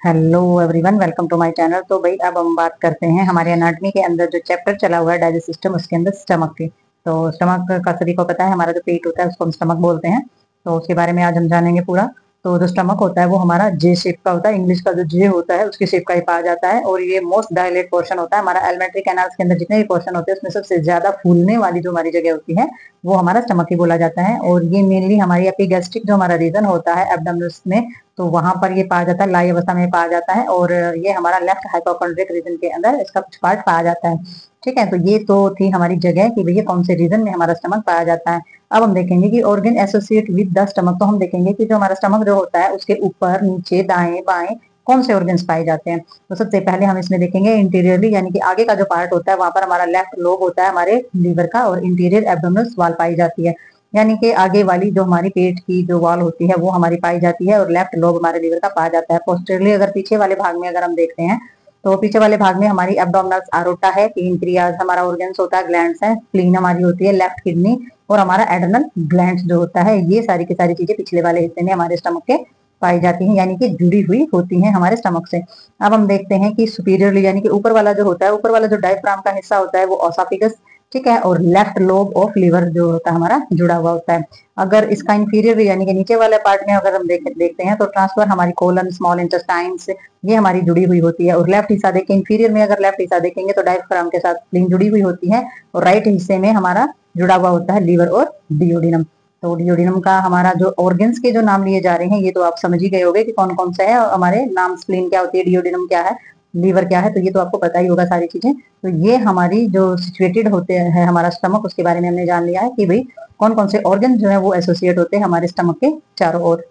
Hello everyone, welcome to my channel. तो भाई अब हम बात करते हैं हमारे एनाटॉमी के अंदर जो चैप्टर चला हुआ है डाइजेस्ट सिस्टम, उसके अंदर स्टमक के। तो स्टमक का सभी को पता है, हमारा जो पेट होता है उसको हम स्टमक बोलते हैं। तो उसके बारे में आज हम जानेंगे पूरा। तो जो स्टमक होता है वो हमारा जे शेप का होता है। इंग्लिश का जो जे होता है उसकी शेप का ही पाया जाता है, और ये मोस्ट डायलेट पोर्शन होता है। हमारा एलिमेंट्री कैनाल्स के अंदर जितने भी पोर्शन होते हैं उसमें सबसे ज्यादा फूलने वाली जो हमारी जगह होती है वो हमारा स्टमक ही बोला जाता है। और ये मेनली हमारी एपिगैस्ट्रिक जो हमारा रीजन होता है एब्डोमिनस में, तो वहां पर ये पाया जाता है, लाई अवस्था में पाया जाता है। और ये हमारा लेफ्ट हाइपोकॉन्ड्रिक रीजन के अंदर इसका कुछ पार्ट पाया जाता है। ठीक है, तो ये तो थी हमारी जगह कि भैया कौन से रीजन में हमारा स्टमक पाया जाता है। अब हम देखेंगे कि organ associate with the stomach. तो हम देखेंगे कि जो हमारा स्टमक जो होता है उसके ऊपर नीचे दाएं बाएं कौन से ऑर्गन्स पाए जाते हैं। तो सबसे पहले हम इसमें देखेंगे इंटीरियरली, यानी कि आगे का जो पार्ट होता है वहां पर हमारा लेफ्ट लोब होता है हमारे लीवर का, और इंटीरियर एब्डोमिनल वॉल पाई जाती है। यानी कि आगे वाली जो हमारी पेट की जो वॉल होती है वो हमारी पाई जाती है, और लेफ्ट लोब हमारे लीवर का पाया जाता है। पोस्टेरली अगर पीछे वाले भाग में अगर हम देखते हैं तो पीछे वाले भाग में हमारी एब्डोमिनल आरोटा है, पेनक्रियाज हमारा ऑर्गन्स होता है, ग्लैंड्स है, स्प्लीन हमारी होती है, लेफ्ट किडनी और हमारा एड्रेनल ग्लैंड्स जो होता है, ये सारी की सारी चीजें पिछले वाले हिस्से में हमारे स्टमक के पाई जाती हैं, यानी कि जुड़ी हुई होती हैं हमारे स्टमक से। अब हम देखते हैं कि सुपीरियरली, यानी कि ऊपर वाला जो होता है, ऊपर वाला जो डायफ्राम का हिस्सा होता है वो ओसोफेगस, ठीक है, और लेफ्ट लोब ऑफ लीवर जो होता है हमारा जुड़ा हुआ होता है। अगर इसका इंफीरियर यानी कि नीचे वाले पार्ट में अगर हम देखते हैं तो ट्रांसफर हमारी कोलन, स्मॉल इंटेस्टाइन्स, ये हमारी जुड़ी हुई होती है। और लेफ्ट हिस्सा देखें, इंफीरियर में अगर लेफ्ट हिस्सा देखेंगे तो डायफ्राम के साथ स्प्लीन जुड़ी हुई होती है, और राइट हिस्से में हमारा जुड़ा हुआ होता है लीवर और डियोडिनम। तो डियोडिनम का हमारा जो ऑर्गन्स के जो नाम लिए जा रहे हैं ये तो आप समझ ही गए होंगे कि कौन कौन सा है, और हमारे नाम स्प्लीन क्या होती है, डियोडिनम क्या है, लीवर क्या है, तो ये तो आपको पता ही होगा सारी चीजें। तो ये हमारी जो सिचुएटेड होते हैं हमारा स्टमक, उसके बारे में हमने जान लिया है कि भाई कौन कौन से ऑर्गन जो है वो एसोसिएट होते हैं हमारे स्टमक के चारों ओर।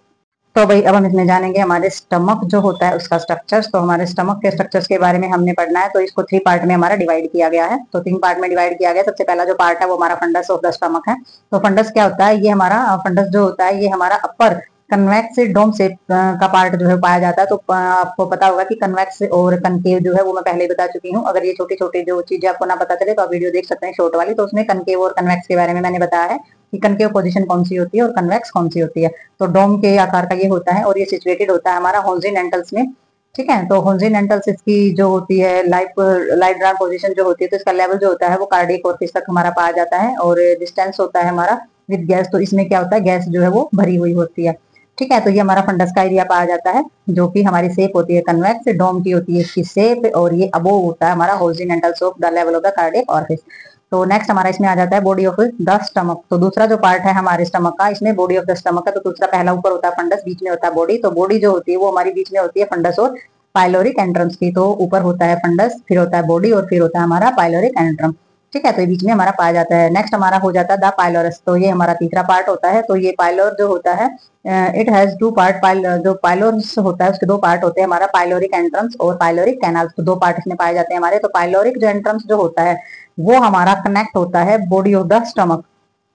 तो भाई अब हम इसमें जानेंगे हमारे स्टमक जो होता है उसका स्ट्रक्चर्स। तो हमारे स्टमक के स्ट्रक्चर्स के बारे में हमने पढ़ना है, तो इसको 3 पार्ट में हमारा डिवाइड किया गया है। तो 3 पार्ट में डिवाइड किया गया। सबसे पहला जो पार्ट है वो हमारा फंडस ऑफ द स्टमक है। तो फंडस क्या होता है, ये हमारा फंडस जो होता है ये हमारा अपर कन्वेक्स डोम शेप का पार्ट जो है पाया जाता है। तो आपको पता होगा कि कन्वेक्स और कनकेव जो है वो मैं पहले ही बता चुकी हूँ। अगर ये छोटी छोटी जो चीजें आपको ना पता चले तो आप वीडियो देख सकते हैं शॉर्ट वाली, तो उसमें कनकेव और कन्वेक्स के बारे में मैंने बताया है कि कनकेव पोजीशन कौन सी होती है और कन्वेक्स कौन सी होती है। तो डोम के आकार का ये होता है, और ये सिचुएटेड होता है हमारा हॉन्जिनेंटल्स में। ठीक है, तो हॉन्जिनेंटल्स इसकी जो होती है लाइफ लाइट ड्राउन पोजीशन जो होती है, तो इसका लेवल जो होता है वो कार्डियक ऑर्फिस तक हमारा पाया जाता है, और डिस्टेंस होता है हमारा विद गैस। तो इसमें क्या होता है, गैस जो है वो भरी हुई होती है। ठीक है, तो ये हमारा फंडस का एरिया पाया जाता है, जो कि हमारी शेप होती है कन्वेक्स, डोम की होती है इसकी शेप, और ये अबो होता है हमारा हॉन्जिनेंटल्स of the level of the cardiac orifice. तो नेक्स्ट हमारा इसमें आ जाता है बॉडी ऑफ द स्टमक। तो दूसरा जो पार्ट है हमारे स्टमक का, इसमें बॉडी ऑफ द स्टमक है। तो दूसरा, पहला ऊपर होता है फंडस, बीच में होता है बॉडी। तो बॉडी जो होती है वो हमारी बीच में होती है फंडस और पाइलोरिक एंट्रम्स की। तो ऊपर होता है फंडस, फिर होता है बॉडी, और फिर होता है हमारा पाइलोरिक एंट्रम। ठीक है, तो ये बीच में हमारा पाया जाता है। नेक्स्ट हमारा हो जाता है द पाइलोरस। तो ये हमारा तीसरा पार्ट होता है। तो ये पाइलोर जो होता है, इट हैज 2 पार्ट। जो पाइलोरस होता है उसके 2 पार्ट होते हैं, हमारा पाइलोरिक एंट्रम्स और पाइलोरिक कैनाल्स। तो 2 पार्ट इसमें पाए जाते हैं हमारे। तो पाइलोरिक जो एंट्रम्स जो होता है वो हमारा कनेक्ट होता है बॉडी ऑफ द स्टमक।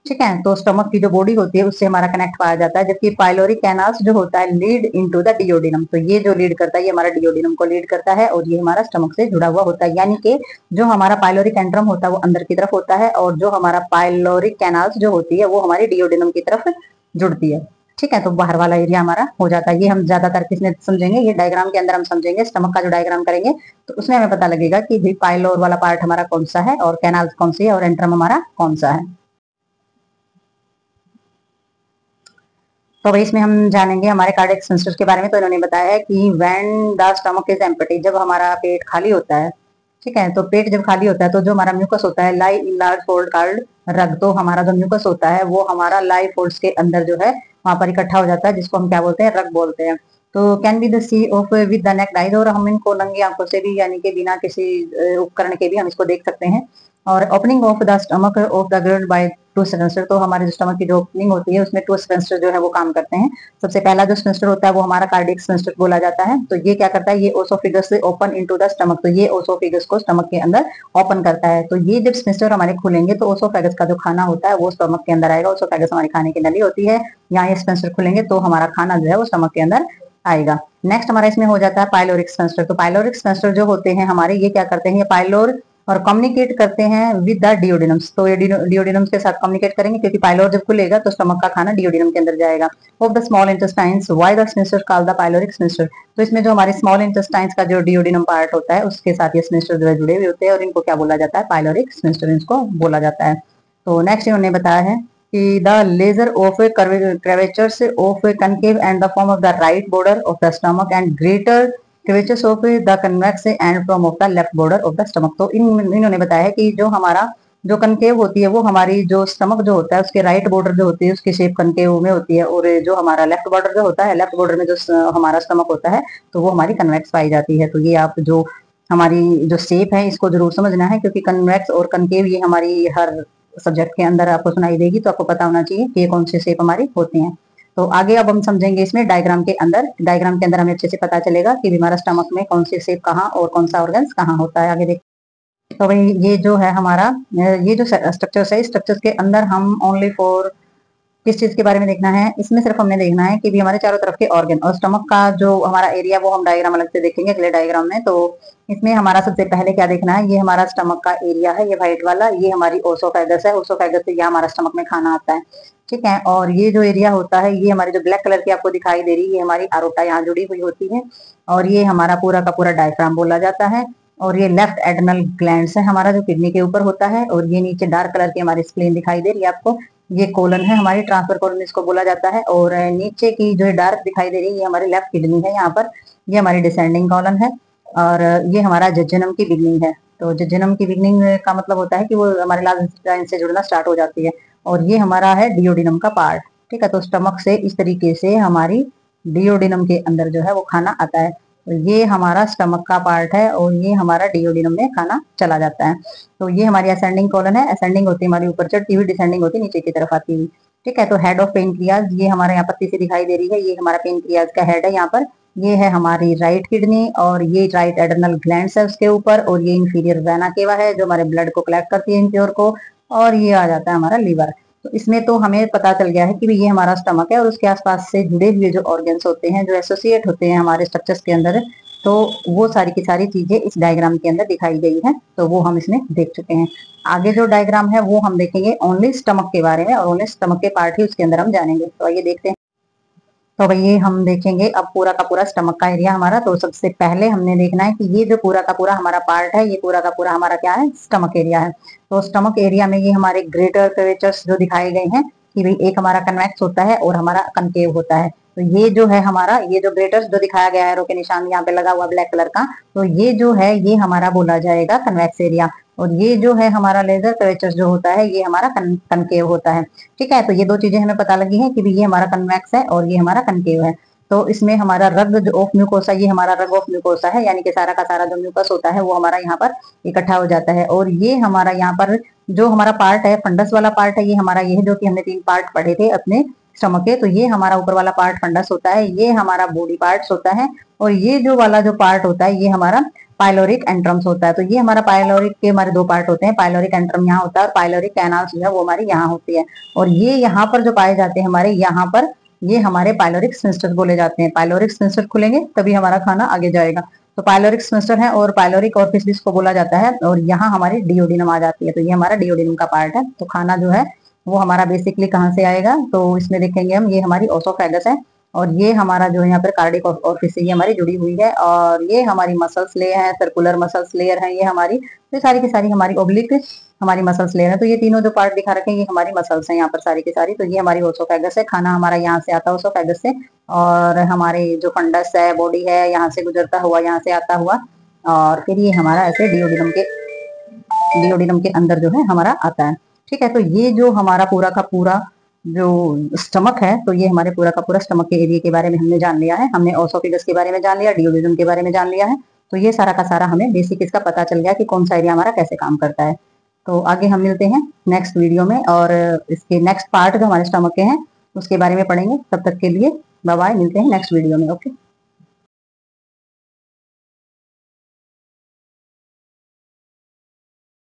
ठीक है, तो स्टमक की जो बॉडी होती है उससे हमारा कनेक्ट पाया जाता है, जबकि पाइलोरिक कैनाल्स जो होता है लीड इनटू द डियोडिनम। तो ये जो लीड करता है ये हमारा डियोडिनम को लीड करता है, और ये हमारा स्टमक से जुड़ा हुआ होता है। यानी कि जो हमारा पाइलोरिक एंट्रम होता है वो अंदर की तरफ होता है, और जो हमारा पाइलोरिक कैनाल्स जो होती है वो हमारी डियोडिनम की तरफ जुड़ती है। ठीक है, तो बाहर वाला एरिया हमारा हो जाता है। ये हम ज्यादातर किसमें समझेंगे, ये डायग्राम के अंदर हम समझेंगे। स्टमक का जो डायग्राम करेंगे तो उसमें हमें पता लगेगा कि भाई पाइलोर वाला पार्ट हमारा कौन सा है, और कैनाल्स कौन सी है, और एंट्रम हमारा कौन सा है। तो भाई इसमें हम जानेंगे हमारे कार्डियक सेंसर्स के बारे में। तो इन्होंने बताया है कि when the stomach is empty, जब हमारा पेट खाली होता है। ठीक है, तो पेट जब खाली होता है तो जो हमारा म्यूकस होता है, लाई इन लार्ज फोल्ड कार्ड रग, तो हमारा जो म्यूकस होता है वो हमारा लाई फोल्ड्स के अंदर जो है वहां पर इकट्ठा हो जाता है, जिसको हम क्या बोलते हैं, रग बोलते हैं। तो can be the sea of with the neck dies, और हम इनको नंगी आंखों से भी, यानी कि बिना किसी उपकरण के भी हम इसको देख सकते हैं। और opening of the stomach of the girl by 2 Spencer. तो हमारे जो स्टमक की जो ओपनिंग होती है उसमें 2 स्पेंसर जो है वो काम करते हैं। सबसे पहला जो स्पेंसर होता है वो हमारा कार्डियक स्पेंसर बोला जाता है। तो ये क्या करता है, ये ओसोफिगस से ओपन इनटू द स्टमक। तो ये ओसोफिगस को स्टमक के अंदर ओपन करता है। तो ये जब स्पेंसर हमारे खुलेंगे तो ओसोफेगस का जो खाना होता है वो स्टमक के अंदर आएगा। ओसोफेगस हमारी खाने की नली होती है, यहाँ ये स्पेंसर खुलेंगे तो हमारा खाना जो है वो स्टमक के अंदर आएगा। नेक्स्ट हमारा इसमें हो जाता है पाइलोरिक स्पेंसर। तो पाइलोरिक स्पेंसर जो होते हैं हमारे, ये क्या करते हैं, ये पाइलोर और कम्युनिकेट करते हैं विद द डिओडिनम्स। तो ये डिओडिनम्स के साथ कम्युनिकेट करेंगे, क्योंकि पाइलोर जब खुलेगा तो स्टमक का खाना डिओडिनम के अंदर जाएगा। Of the small intestines why the sphincter called the pyloric sphincter. तो इसमें जो हमारे स्मॉल इंटेस्टाइन्स का जो डिओडिनम पार्ट होता है उसके साथ ये स्फिंक्टर जो है जुड़े हुए होते हैं, और इनको क्या बोला जाता है, पाइलोरिक स्फिंक्टर इनको बोला जाता है। तो नेक्स्ट इन्होंने बताया है कि the laser of curvatures of concave and the form of the right border of the stomach and greater curvatures of the convex and form of the left border of the stomach। तो इन्होंने बताया है कि जो हमारा जो concave होती है वो हमारी जो स्टमक जो होता है उसके राइट बॉर्डर जो होती है उसकी शेप कनकेव में होती है, और जो हमारा लेफ्ट बॉर्डर जो होता है, लेफ्ट बॉर्डर में जो हमारा स्टमक होता है तो वो हमारी कन्वेक्स पाई जाती है। तो ये आप जो हमारी जो शेप है इसको जरूर समझना है, क्योंकि कन्वेक्स और कनकेव ये हमारी हर सब्जेक्ट के अंदर आपको सुनाई देगी, तो आपको पता होना चाहिए कि ये कौन सी शेप हमारी होती हैं। तो आगे अब हम समझेंगे इसमें डायग्राम के अंदर। डायग्राम के अंदर हमें अच्छे से पता चलेगा कि हमारा स्टमक में कौन सी शेप कहाँ और कौन सा ऑर्गन्स कहाँ होता है। आगे देख, तो भाई ये जो है हमारा ये जो स्ट्रक्चर्स है, स्ट्रक्चर्स के अंदर हम ओनली फॉर किस चीज के बारे में देखना है, इसमें सिर्फ हमने देखना है कि भी हमारे चारों तरफ के ऑर्गन और स्टमक का जो हमारा एरिया वो हम डायग्राम अलग से देखेंगे अगले डायग्राम में। तो इसमें हमारा सबसे पहले क्या देखना है, ये हमारा स्टमक का एरिया है, ये व्हाइट वाला, ये हमारी ओसोफेगस है, ओसोफेगस से ये हमारा स्टमक में खाना आता है, ठीक है। और ये जो एरिया होता है, ये हमारी जो ब्लैक कलर की आपको दिखाई दे रही है, ये हमारी आरोटा यहाँ जुड़ी हुई होती है, और ये हमारा पूरा का पूरा डायफ्राम बोला जाता है। और ये लेफ्ट एड्रेनल ग्लैंड्स है हमारा जो किडनी के ऊपर होता है, और ये नीचे डार्क कलर की हमारी स्प्लीन दिखाई दे रही है आपको, ये कोलन है हमारी, ट्रांसफर कोलन इसको बोला जाता है। और नीचे की जो डार्क दिखाई दे रही है ये हमारी लेफ्ट किडनी है यहाँ पर, ये हमारी डिसेंडिंग कॉलन है, और ये हमारा जजनम की बिगनिंग है। तो जजनम की बिगनिंग का मतलब होता है कि वो हमारे लार्ज इंटेस्टाइन से जुड़ना स्टार्ट हो जाती है, और ये हमारा है डिओडिनम का पार्ट, ठीक है। तो स्टमक से इस तरीके से हमारी डिओडिनम के अंदर जो है वो खाना आता है। तो ये हमारा स्टमक का पार्ट है, और ये हमारा डिओडिनम में खाना चला जाता है। तो ये हमारी असेंडिंग कॉलन है, असेंडिंग होती है हमारी ऊपर चढ़ती हुई, डिसेंडिंग होती है नीचे की तरफ आती हुई, ठीक है। तो हेड ऑफ पेनक्रियाज ये हमारे यहाँ पत्ती से दिखाई दे रही है, ये हमारा पेनक्रियाज का हेड है यहाँ पर, ये है हमारी राइट किडनी, और ये राइट एड्रेनल ग्लैंड्स है उसके ऊपर, और ये इंफीरियर वेना केवा है जो हमारे ब्लड को कलेक्ट करती है इम्प्योर को, और ये आ जाता है हमारा लीवर। तो इसमें तो हमें पता चल गया है कि ये हमारा स्टमक है, और उसके आसपास से जुड़े हुए जो ऑर्गन्स होते हैं जो एसोसिएट होते हैं हमारे स्ट्रक्चर्स के अंदर, तो वो सारी की सारी चीजें इस डायग्राम के अंदर दिखाई गई है, तो वो हम इसमें देख चुके हैं। आगे जो डायग्राम है वो हम देखेंगे ओनली स्टमक के बारे में, और ओनली स्टमक के पार्ट ही उसके अंदर हम जानेंगे। तो आइए देखते हैं। तो भाई ये हम देखेंगे अब पूरा का पूरा स्टमक का एरिया हमारा। तो सबसे पहले हमने देखना है कि ये जो पूरा का पूरा हमारा पार्ट है, ये पूरा का पूरा हमारा क्या है, स्टमक एरिया है। तो स्टमक एरिया में ये हमारे ग्रेटर कर्वेचर्स जो दिखाए गए हैं कि भाई एक हमारा कन्वेक्स होता है और हमारा कनकेव होता है। तो ये जो है हमारा, ये जो ग्रेटर्स जो दिखाया गया है एरो के निशान यहाँ पे लगा हुआ ब्लैक कलर का, तो ये जो है ये हमारा बोला जाएगा कन्वेक्स एरिया, और ये जो है हमारा लेजर कर्वेचर जो होता है ये हमारा कनकेव होता है, ठीक है। तो ये दो चीजें हमें पता लगी है कि ये हमारा कन्वेक्स है और ये हमारा कनकेव है। तो इसमें हमारा रग ऑफ म्यूकोसा, ये हमारा रग ऑफ म्यूकोसा है, यानी कि सारा का सारा जो म्यूकस होता है वो हमारा यहाँ पर इकट्ठा हो जाता है। और ये हमारा यहाँ पर जो हमारा पार्ट है, फंडस वाला पार्ट है, ये हमारा ये है जो कि हमने 3 पार्ट पढ़े थे अपने स्टमक के। तो ये हमारा ऊपर वाला पार्ट फंडस होता है, ये हमारा बॉडी पार्ट्स होता है, और ये जो वाला जो पार्ट होता है ये हमारा पाइलोरिक एंट्रम्स होता है। तो ये हमारा पाइलोरिक के हमारे 2 पार्ट होते हैं, पाइलोरिक एंट्रम यहाँ होता है और पाइलोरिक कैनाल्स जो है वो हमारी यहाँ होती है। और ये यहाँ पर जो पाए जाते हैं हमारे यहाँ पर, ये हमारे पाइलोरिक स्फिंक्टर बोले जाते हैं। पाइलोरिक स्फिंक्टर खुलेंगे तभी हमारा खाना आगे जाएगा। तो पाइलोरिक स्फिंक्टर है और पाइलोरिक ऑरिफिस जिसको बोला जाता है, और यहाँ हमारी डिओडिनम आ जाती है। तो ये हमारा डिओडिनम का पार्ट है। तो खाना जो है वो हमारा बेसिकली कहाँ से आएगा, तो इसमें देखेंगे हम, ये हमारी ओसोफेगस है, और ये हमारा जो है यहाँ पर कार्डिक ऑरिफिस से ये हमारी जुड़ी हुई है, और ये हमारी मसल्स लेयर है, सर्कुलर मसल्स लेयर है ये हमारी। तो सारी की सारी हमारी ओब्लिक हमारी मसल्स लेयर है। तो ये तीनों जो पार्ट दिखा रखे हैं ये हमारी मसल्स हैं यहाँ पर सारी की सारी। तो ये हमारी ओसोफेगस है, खाना हमारा यहाँ से आता है ओसोफेगस से, और हमारे जो फंडस है, बॉडी है, यहाँ से गुजरता हुआ यहाँ से आता हुआ, और फिर ये हमारा ऐसे डिओडिनम के अंदर जो है हमारा आता है, ठीक है। तो ये जो हमारा पूरा का पूरा जो स्टमक है, तो ये हमारे पूरा का पूरा स्टमक के एरिया के बारे में हमने जान लिया है। हमने ओसोफेगस के बारे में जान लिया, डिओडिनम के बारे में जान लिया है। तो ये सारा का सारा हमें बेसिक इसका पता चल गया कि कौन सा एरिया हमारा कैसे काम करता है। तो आगे हम मिलते हैं नेक्स्ट वीडियो में, और इसके नेक्स्ट पार्ट जो हमारे स्टमक के हैं उसके बारे में पढ़ेंगे। तब तक के लिए बाय बाय, मिलते हैं नेक्स्ट वीडियो में, ओके।